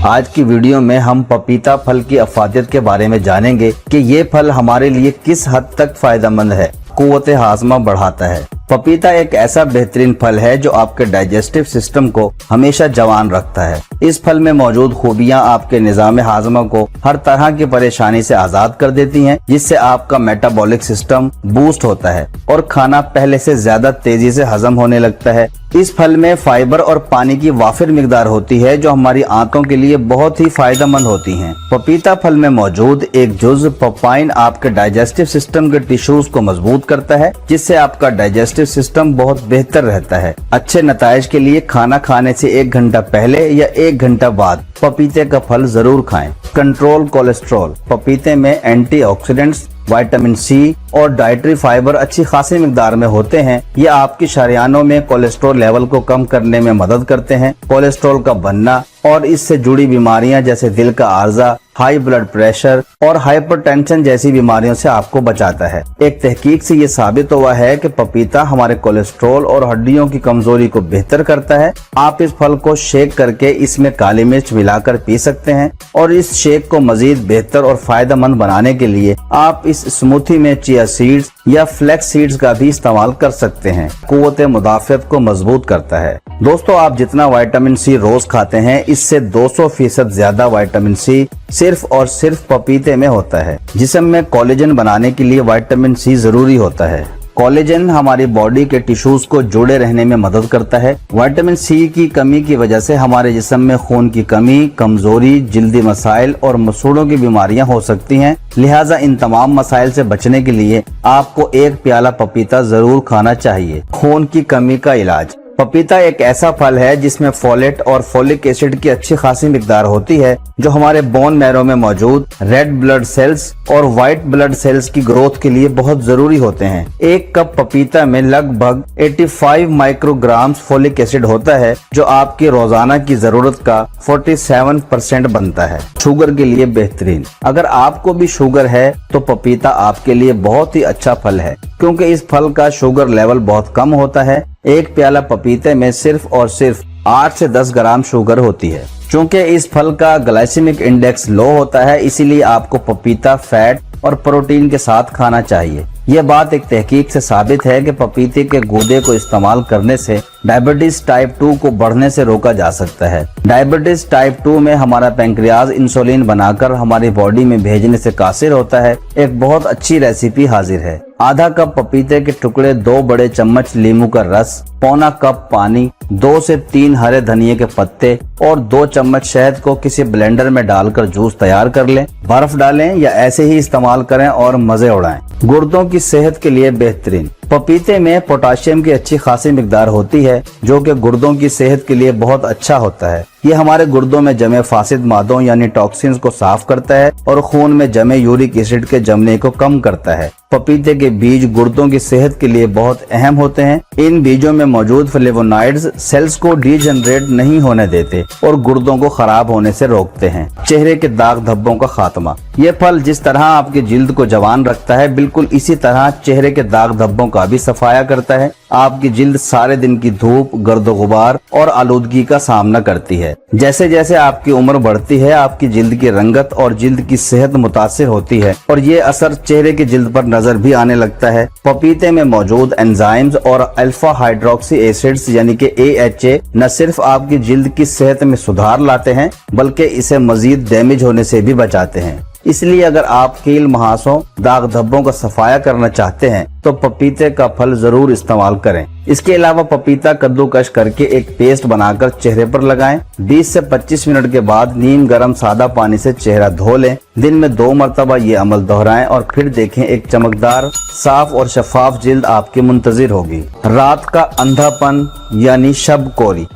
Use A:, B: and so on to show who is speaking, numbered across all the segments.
A: आज की वीडियो में हम पपीता फल की अफादियत के बारे में जानेंगे कि ये फल हमारे लिए किस हद तक फायदेमंद है, कुव्वत हाजमा बढ़ाता है। पपीता एक ऐसा बेहतरीन फल है जो आपके डाइजेस्टिव सिस्टम को हमेशा जवान रखता है। इस फल में मौजूद खूबियां आपके निज़ाम हाजमा को हर तरह की परेशानी से आज़ाद कर देती हैं, जिससे आपका मेटाबॉलिक सिस्टम बूस्ट होता है और खाना पहले से ज्यादा तेजी से हजम होने लगता है। इस फल में फाइबर और पानी की वाफिर मिकदार होती है जो हमारी आंतों के लिए बहुत ही फायदेमंद होती हैं। पपीता फल में मौजूद एक जुज़ पपाइन आपके डाइजेस्टिव सिस्टम के टिश्यूज को मजबूत करता है, जिससे आपका डाइजेस्टिव सिस्टम बहुत बेहतर रहता है। अच्छे नताइज के लिए खाना खाने से 1 घंटा पहले या 1 घंटा बाद पपीते का फल जरूर खाएं। Control cholesterol. पपीते में एंटीऑक्सीडेंट्स, विटामिन सी और डाइटरी फाइबर अच्छी खासी मिकदार में होते हैं। ये आपकी शरियानों में कोलेस्ट्रॉल लेवल को कम करने में मदद करते हैं। कोलेस्ट्रॉल का बनना और इससे जुड़ी बीमारियां जैसे दिल का आर्जा, हाई ब्लड प्रेशर और हाइपरटेंशन जैसी बीमारियों से आपको बचाता है। एक तहकीक से ये साबित हुआ है कि पपीता हमारे कोलेस्ट्रॉल और हड्डियों की कमजोरी को बेहतर करता है। आप इस फल को शेक करके इसमें काली मिर्च मिलाकर पी सकते हैं और इस शेक को मजीद बेहतर और फायदेमंद बनाने के लिए आप इस स्मूथी में चिया सीड्स या फ्लैक्स सीड्स का भी इस्तेमाल कर सकते हैं। कुव्वत मुदाफ़ियत को मजबूत करता है। दोस्तों, आप जितना विटामिन सी रोज खाते हैं, इससे 200% ज्यादा विटामिन सी सिर्फ और सिर्फ पपीते में होता है। जिस्म में कोलेजन बनाने के लिए विटामिन सी जरूरी होता है। कोलेजन हमारी बॉडी के टिश्यूज को जुड़े रहने में मदद करता है। विटामिन सी की कमी की वजह से हमारे जिस्म में खून की कमी, कमजोरी, जिल्दी मसाइल और मसूड़ों की बीमारियां हो सकती हैं। लिहाजा इन तमाम मसाइल से बचने के लिए आपको 1 प्याला पपीता जरूर खाना चाहिए। खून की कमी का इलाज। पपीता एक ऐसा फल है जिसमें फोलेट और फोलिक एसिड की अच्छी खासी मिकदार होती है, जो हमारे बोन मैरो में मौजूद रेड ब्लड सेल्स और व्हाइट ब्लड सेल्स की ग्रोथ के लिए बहुत जरूरी होते हैं। 1 कप पपीता में लगभग 85 माइक्रोग्राम्स फोलिक एसिड होता है, जो आपकी रोजाना की जरूरत का 47% बनता है। शुगर के लिए बेहतरीन। अगर आपको भी शुगर है तो पपीता आपके लिए बहुत ही अच्छा फल है, क्योंकि इस फल का शुगर लेवल बहुत कम होता है। 1 प्याला पपीते में सिर्फ और सिर्फ 8 से 10 ग्राम शुगर होती है। चूंकि इस फल का ग्लाइसेमिक इंडेक्स लो होता है, इसीलिए आपको पपीता फैट और प्रोटीन के साथ खाना चाहिए। यह बात एक तहकीक से साबित है कि पपीते के गूदे को इस्तेमाल करने से डायबिटीज टाइप 2 को बढ़ने से रोका जा सकता है। डायबिटीज टाइप 2 में हमारा पैंक्रियाज इंसुलिन बनाकर हमारी बॉडी में भेजने से कासिर होता है। एक बहुत अच्छी रेसिपी हाजिर है। आधा कप पपीते के टुकड़े, 2 बड़े चम्मच नींबू का रस, पौना कप पानी, 2 से 3 हरे धनिये के पत्ते और 2 चम्मच शहद को किसी ब्लेंडर में डालकर जूस तैयार कर लें। बर्फ डालें या ऐसे ही इस्तेमाल करें और मजे उड़ाएं। गुर्दों की सेहत के लिए बेहतरीन। पपीते में पोटाशियम की अच्छी खासी मिकदार होती है, जो कि गुर्दों की सेहत के लिए बहुत अच्छा होता है। ये हमारे गुर्दों में जमे फासिद मादों यानी टॉक्सिन्स को साफ करता है और खून में जमे यूरिक एसिड के जमने को कम करता है। पपीते के बीज गुर्दों की सेहत के लिए बहुत अहम होते हैं। इन बीजों में मौजूद फ्लेवोनॉइड्स सेल्स को डीजनरेट नहीं होने देते और गुर्दों को खराब होने से रोकते हैं। चेहरे के दाग धब्बों का खात्मा। ये फल जिस तरह आपकी जिल्द को जवान रखता है, बिल्कुल इसी तरह चेहरे के दाग धब्बों का भी सफाया करता है। आपकी जिल्द सारे दिन की धूप, गर्दो गुबार और आलूदगी का सामना करती है। जैसे जैसे आपकी उम्र बढ़ती है, आपकी जिल्द की रंगत और जिल्द की सेहत मुतासिर होती है और ये असर चेहरे की जिल्द पर नजर भी आने लगता है। पपीते में मौजूद एंजाइम्स और अल्फा हाइड्रोक्सी एसिड्स यानी कि AHA न सिर्फ आपकी जिल्द की सेहत में सुधार लाते हैं, बल्कि इसे मजीद डैमेज होने से भी बचाते हैं। इसलिए अगर आप कील, मुहासों, दाग धब्बों का सफाया करना चाहते हैं तो पपीते का फल जरूर इस्तेमाल करें। इसके अलावा पपीता कद्दूकश करके एक पेस्ट बनाकर चेहरे पर लगाएं। 20 से 25 मिनट के बाद नीम गर्म सादा पानी से चेहरा धो लें। दिन में 2 मरतबा ये अमल दोहराएं और फिर देखें एक चमकदार, साफ और शफाफ जिल्द आपकी मुंतजिर होगी। रात का अंधापन यानी शब कोरी।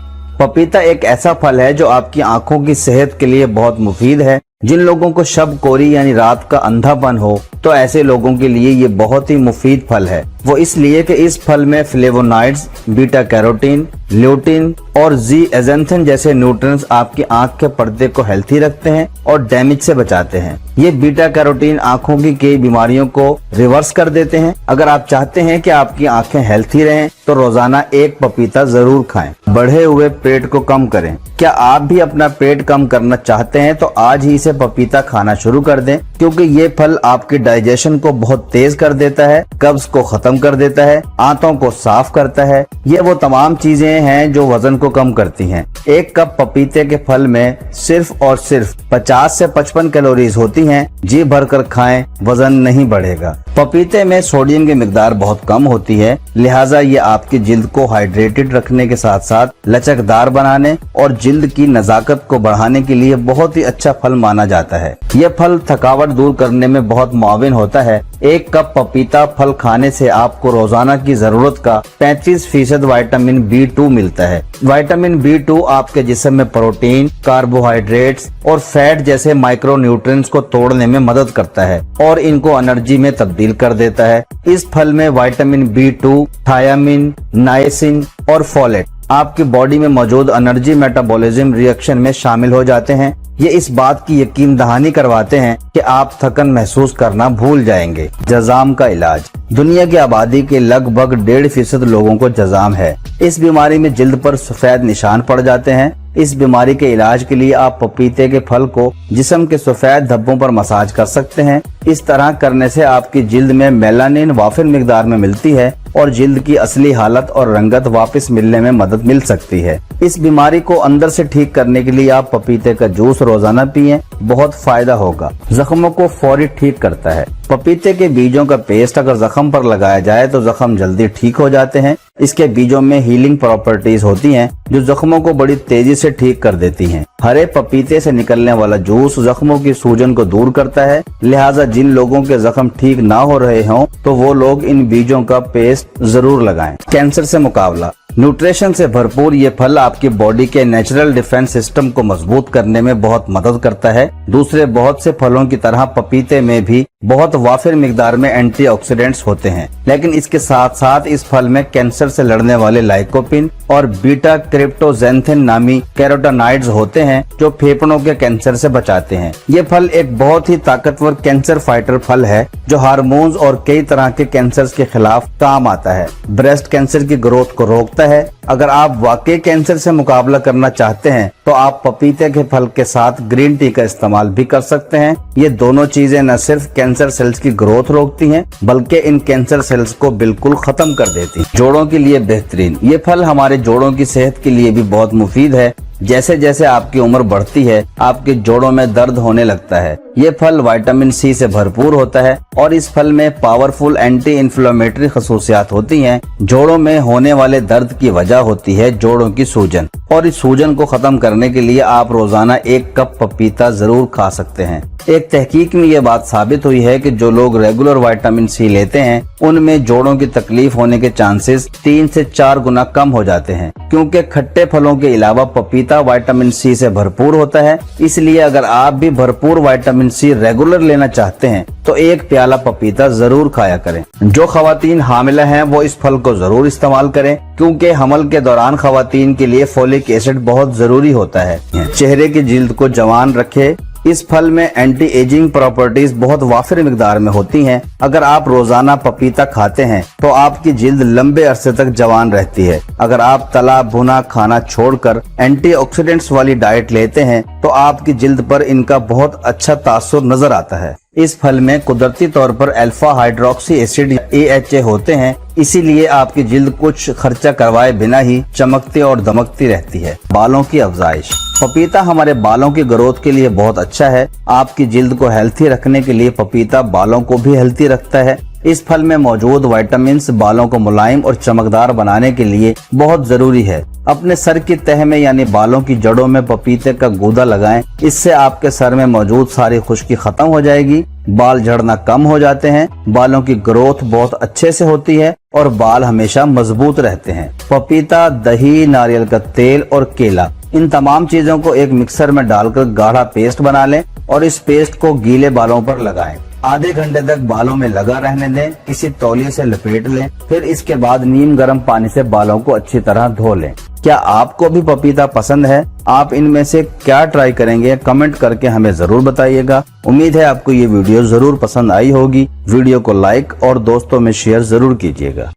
A: पपीता एक ऐसा फल है जो आपकी आंखों की सेहत के लिए बहुत मुफीद है। जिन लोगों को शब कोरी यानी रात का अंधापन हो, तो ऐसे लोगों के लिए ये बहुत ही मुफीद फल है। वो इसलिए कि इस फल में फ्लेवोनॉइड्स, बीटा कैरोटीन, ल्यूटिन और ज़ीएज़ैंथिन जैसे न्यूट्रिएंट्स आपकी आंख के पर्दे को हेल्थी रखते हैं और डैमेज से बचाते हैं। ये बीटा कैरोटीन आँखों की कई बीमारियों को रिवर्स कर देते हैं। अगर आप चाहते हैं कि आपकी आंखें हेल्थी रहें तो रोजाना एक पपीता जरूर खाएं। बढ़े हुए पेट को कम करें। क्या आप भी अपना पेट कम करना चाहते हैं तो आज ही इसे पपीता खाना शुरू कर दें, क्योंकि ये फल आपके डाइजेशन को बहुत तेज कर देता है, कब्ज को खत्म कर देता है, आंतों को साफ करता है। ये वो तमाम चीजें हैं जो वजन को कम करती हैं। एक कप पपीते के फल में सिर्फ और सिर्फ 50 से 55 कैलोरीज होती हैं। जी भरकर खाएं, वजन नहीं बढ़ेगा। पपीते में सोडियम की मिकदार बहुत कम होती है, लिहाजा ये आपकी जिल्द को हाइड्रेटेड रखने के साथ साथ लचकदार बनाने और जिल्द की नजाकत को बढ़ाने के लिए बहुत ही अच्छा फल माना जाता है। ये फल थकावट दूर करने में बहुत मुआविन होता है। एक कप पपीता फल खाने से आपको रोजाना की जरूरत का 35% विटामिन B2 मिलता है। विटामिन B2 आपके जिस्म में प्रोटीन, कार्बोहाइड्रेट्स और फैट जैसे माइक्रो न्यूट्रिएंट्स को तोड़ने में मदद करता है और इनको एनर्जी में तब्दील कर देता है। इस फल में विटामिन B2, थायामिन, नाइसिन और फोलेट आपकी बॉडी में मौजूद एनर्जी मेटाबॉलिज्म रिएक्शन में शामिल हो जाते हैं। ये इस बात की यकीन दहानी करवाते हैं कि आप थकन महसूस करना भूल जाएंगे। जजाम का इलाज। दुनिया की आबादी के लगभग 1.5% लोगों को जजाम है। इस बीमारी में जिल्द पर सफेद निशान पड़ जाते हैं। इस बीमारी के इलाज के लिए आप पपीते के फल को जिस्म के सफेद धब्बों पर मसाज कर सकते हैं। इस तरह करने से आपकी जिल्द में मेलानिन वाफिर मिकदार में मिलती है और जिल्द की असली हालत और रंगत वापस मिलने में मदद मिल सकती है। इस बीमारी को अंदर से ठीक करने के लिए आप पपीते का जूस रोजाना पिएं, बहुत फायदा होगा। जख्मों को फौरी ठीक करता है। पपीते के बीजों का पेस्ट अगर जख्म पर लगाया जाए तो जख्म जल्दी ठीक हो जाते हैं। इसके बीजों में हीलिंग प्रॉपर्टीज होती हैं जो जख्मों को बड़ी तेजी से ठीक कर देती हैं। हरे पपीते से निकलने वाला जूस जख्मों की सूजन को दूर करता है, लिहाजा जिन लोगों के जख्म ठीक ना हो रहे हों तो वो लोग इन बीजों का पेस्ट जरूर लगाएं। कैंसर से मुकाबला। न्यूट्रिशन से भरपूर ये फल आपकी बॉडी के नेचुरल डिफेंस सिस्टम को मजबूत करने में बहुत मदद करता है। दूसरे बहुत से फलों की तरह पपीते में भी बहुत वाफिर मिकदार में एंटीऑक्सीडेंट्स होते हैं, लेकिन इसके साथ साथ इस फल में कैंसर से लड़ने वाले लाइकोपिन और बीटा क्रिप्टोजेंथिन नामी कैरोटेनॉइड्स होते हैं जो फेफड़ों के कैंसर से बचाते हैं। ये फल एक बहुत ही ताकतवर कैंसर फाइटर फल है जो हार्मोन्स और कई तरह के कैंसर के खिलाफ काम आता है। ब्रेस्ट कैंसर की ग्रोथ को रोकता है। अगर आप वाकई कैंसर से मुकाबला करना चाहते हैं तो आप पपीते के फल के साथ ग्रीन टी का इस्तेमाल भी कर सकते हैं। ये दोनों चीजें न सिर्फ कैंसर सेल्स की ग्रोथ रोकती हैं बल्कि इन कैंसर सेल्स को बिल्कुल खत्म कर देती हैं। जोड़ों के लिए बेहतरीन। ये फल हमारे जोड़ों की सेहत के लिए भी बहुत मुफीद है। जैसे जैसे आपकी उम्र बढ़ती है आपके जोड़ों में दर्द होने लगता है। ये फल विटामिन सी से भरपूर होता है और इस फल में पावरफुल एंटी इन्फ्लेमेटरी खसूसियात होती हैं। जोड़ों में होने वाले दर्द की वजह होती है जोड़ों की सूजन, और इस सूजन को खत्म करने के लिए आप रोजाना 1 कप पपीता जरूर खा सकते हैं। एक तहकीक में ये बात साबित हुई है कि जो लोग रेगुलर विटामिन सी लेते हैं उनमें जोड़ों की तकलीफ होने के चांसेस 3 से 4 गुना कम हो जाते हैं, क्योंकि खट्टे फलों के अलावा पपीता विटामिन सी से भरपूर होता है। इसलिए अगर आप भी भरपूर विटामिन सी रेगुलर लेना चाहते हैं तो 1 प्याला पपीता जरूर खाया करें। जो खवातीन हामिला हैं वो इस फल को जरूर इस्तेमाल करें, क्योंकि हमल के दौरान खवातीन के लिए फोलिक एसिड बहुत जरूरी होता है। चेहरे की जिल्द को जवान रखे। इस फल में एंटी एजिंग प्रॉपर्टीज बहुत वाफिर मिकदार में होती हैं। अगर आप रोजाना पपीता खाते हैं तो आपकी जिल्द लंबे अरसे तक जवान रहती है। अगर आप तला भुना खाना छोड़कर एंटीऑक्सीडेंट्स वाली डाइट लेते हैं तो आपकी जिल्द पर इनका बहुत अच्छा तासुर नजर आता है। इस फल में कुदरती तौर पर अल्फा हाइड्रोक्सी एसिड AHA होते हैं, इसीलिए आपकी जिल्द कुछ खर्चा करवाए बिना ही चमकती और दमकती रहती है। बालों की अफजाइश। पपीता हमारे बालों की ग्रोथ के लिए बहुत अच्छा है। आपकी जिल्द को हेल्थी रखने के लिए पपीता बालों को भी हेल्थी रखता है। इस फल में मौजूद विटामिन्स बालों को मुलायम और चमकदार बनाने के लिए बहुत जरूरी है। अपने सर की तह में यानी बालों की जड़ों में पपीते का गूदा लगाएं। इससे आपके सर में मौजूद सारी खुश्की खत्म हो जाएगी, बाल झड़ना कम हो जाते हैं, बालों की ग्रोथ बहुत अच्छे से होती है और बाल हमेशा मजबूत रहते हैं। पपीता, दही, नारियल का तेल और केला, इन तमाम चीजों को एक मिक्सर में डालकर गाढ़ा पेस्ट बना लें और इस पेस्ट को गीले बालों पर लगाएं। आधे घंटे तक बालों में लगा रहने दें। किसी तौलिए से लपेट लें। फिर इसके बाद नीम गर्म पानी से बालों को अच्छी तरह धो लें। क्या आपको भी पपीता पसंद है? आप इनमें से क्या ट्राई करेंगे? कमेंट करके हमें जरूर बताइएगा। उम्मीद है आपको ये वीडियो जरूर पसंद आई होगी। वीडियो को लाइक और दोस्तों में शेयर जरूर कीजिएगा।